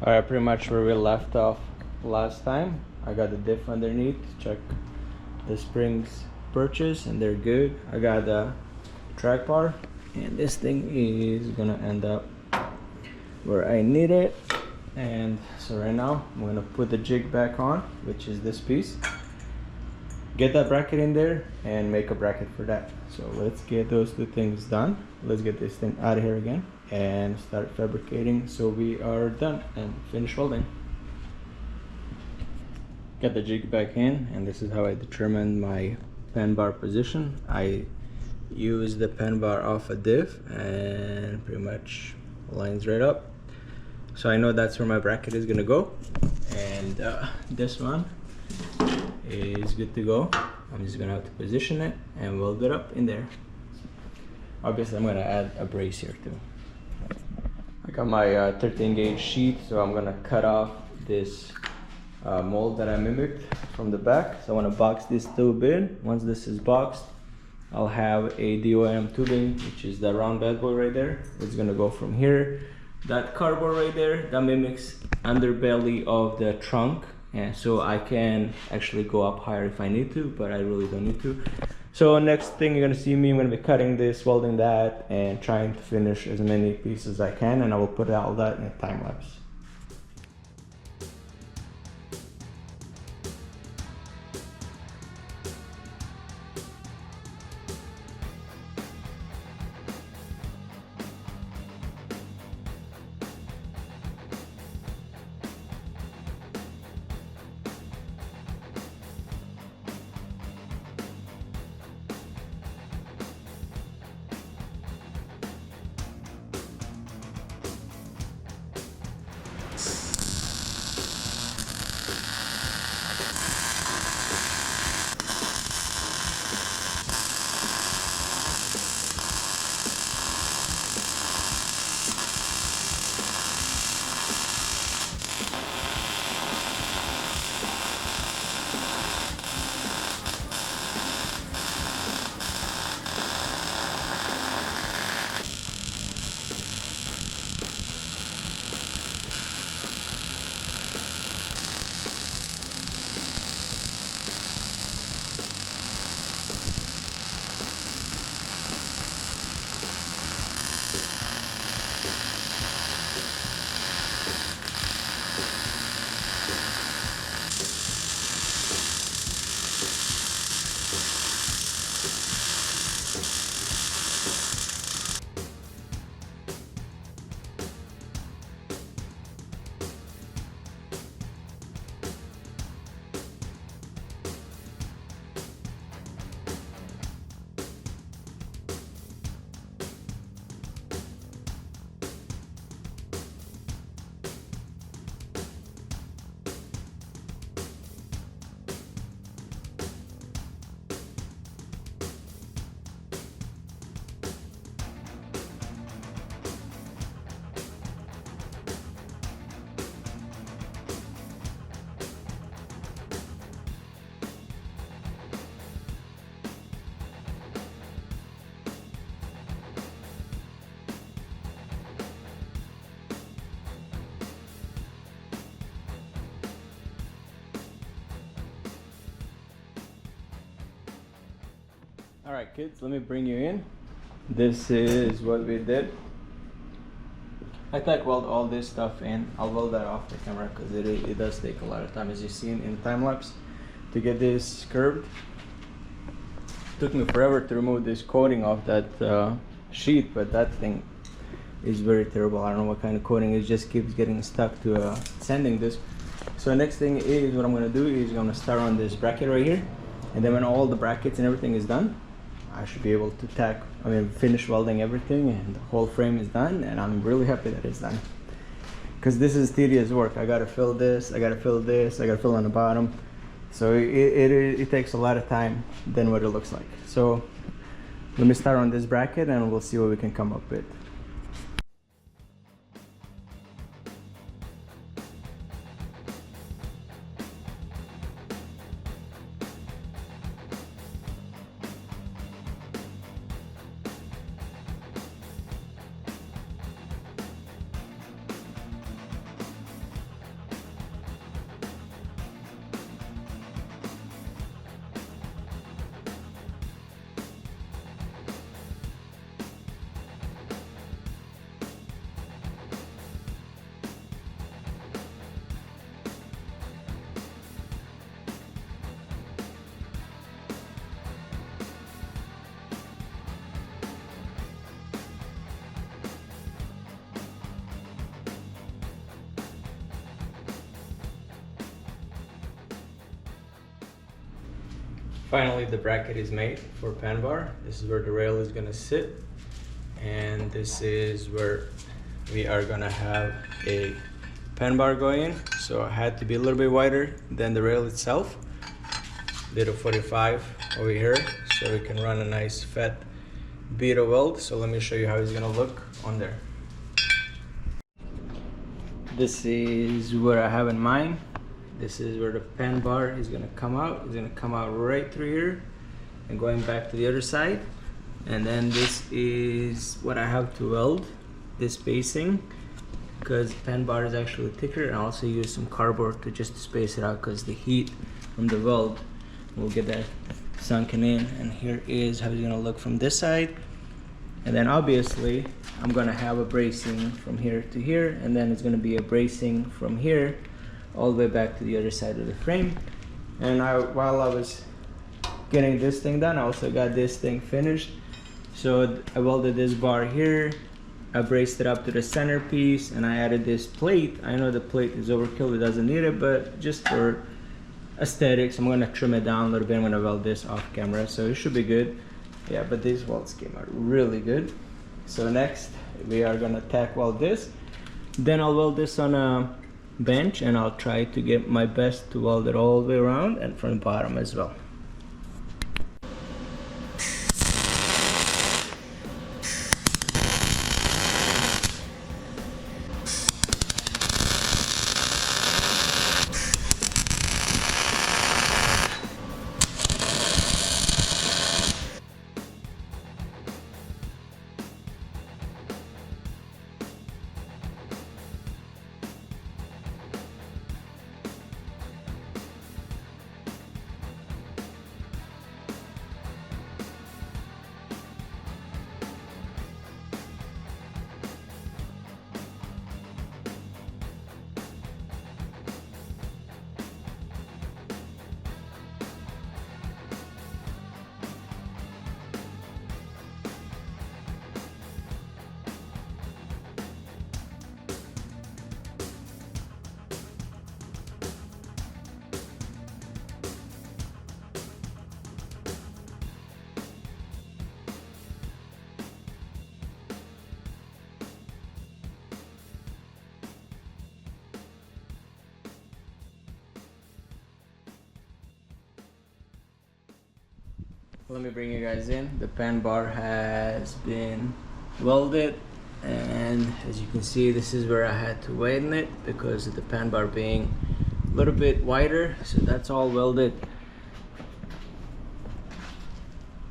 Alright, pretty much where we left off last time. I got the diff underneath. Check the springs purchase and they're good. I got the track bar and this thing is gonna end up where I need it. And so right now I'm gonna put the jig back on, which is this piece. Get that bracket in there and make a bracket for that. So let's get those two things done. Let's get this thing out of here again and start fabricating so we are done and finish welding. Got the jig back in, and this is how I determined my pen bar position. I use the pen bar off a diff and pretty much lines right up. So I know that's where my bracket is gonna go, and this one is good to go. I'm just gonna have to position it and weld it up in there. Obviously I'm gonna add a brace here too. I got my 13 gauge sheet, so I'm gonna cut off this mold that I mimicked from the back. So I want to box this tube in. Once this is boxed, I'll have a DOM tubing, which is the round bad boy right there. It's gonna go from here. That cardboard right there, that mimics underbelly of the trunk, and so I can actually go up higher if I need to, but I really don't need to. So next thing you're gonna see me, I'm gonna be cutting this, welding that, and trying to finish as many pieces as I can, and I will put all that in a time lapse. Alright kids, let me bring you in. This is what we did. I like weld all this stuff in. I'll weld that off the camera because it does take a lot of time, as you've seen in time lapse, to get this curved. It took me forever to remove this coating off that sheet, but that thing is very terrible. I don't know what kind of coating, it just keeps getting stuck to a sanding disc. So next thing is, what I'm going to do is I'm going to start on this bracket right here, and then when all the brackets and everything is done, I should be able to finish welding everything and the whole frame is done, and I'm really happy that it's done. Because this is tedious work. I gotta fill this, I gotta fill this, I gotta fill on the bottom. So it takes a lot of time than what it looks like. So let me start on this bracket and we'll see what we can come up with. Finally, the bracket is made for pan bar. This is where the rail is gonna sit, and this is where we are gonna have a pan bar going in. So I had to be a little bit wider than the rail itself. Did a 45 over here so we can run a nice fat beater weld. So let me show you how it's gonna look on there. This is what I have in mind. This is where the pan bar is gonna come out. It's gonna come out right through here and going back to the other side. And then this is what I have to weld, this spacing, because pan bar is actually thicker. And I also use some cardboard to just space it out because the heat from the weld will get that sunken in. And here is how it's gonna look from this side. And then obviously I'm gonna have a bracing from here to here, and then it's gonna be a bracing from here all the way back to the other side of the frame. And while I was getting this thing done, I also got this thing finished. So I welded this bar here, I braced it up to the centerpiece, and I added this plate. I know the plate is overkill, it doesn't need it, but just for aesthetics, I'm gonna trim it down a little bit. I'm gonna weld this off camera, so it should be good. Yeah, but these welds came out really good. So next, we are gonna tack weld this. Then I'll weld this on a bench, and I'll try to get my best to weld it all the way around and from the bottom as well. Let me bring you guys in. The pan bar has been welded, and as you can see, this is where I had to widen it because of the pan bar being a little bit wider. So that's all welded.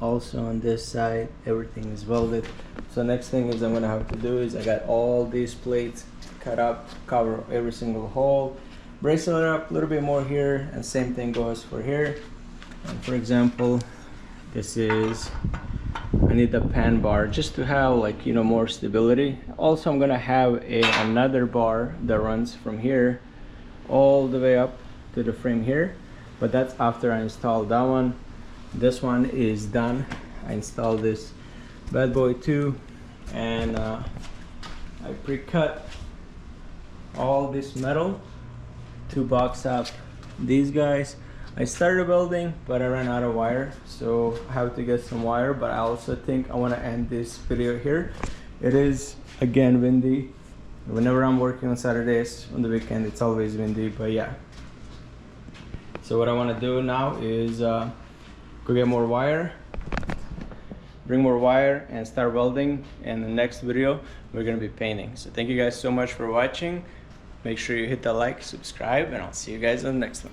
Also on this side, everything is welded. So next thing is I'm gonna have to do is I got all these plates cut up, cover every single hole, brace it up a little bit more here, and same thing goes for here. And for example, this is, I need the pan bar just to have, like, you know, more stability. Also, I'm gonna have another bar that runs from here all the way up to the frame here, but that's after I install that one. This one is done. I installed this bad boy too, and I pre-cut all this metal to box up these guys. I started welding, but I ran out of wire, so I have to get some wire. But I also think I want to end this video here. It is again windy. Whenever I'm working on Saturdays, on the weekend, it's always windy, but yeah. So what I want to do now is go get more wire, bring more wire, and start welding. And the next video, we're going to be painting. So thank you guys so much for watching. Make sure you hit the like, subscribe, and I'll see you guys on the next one.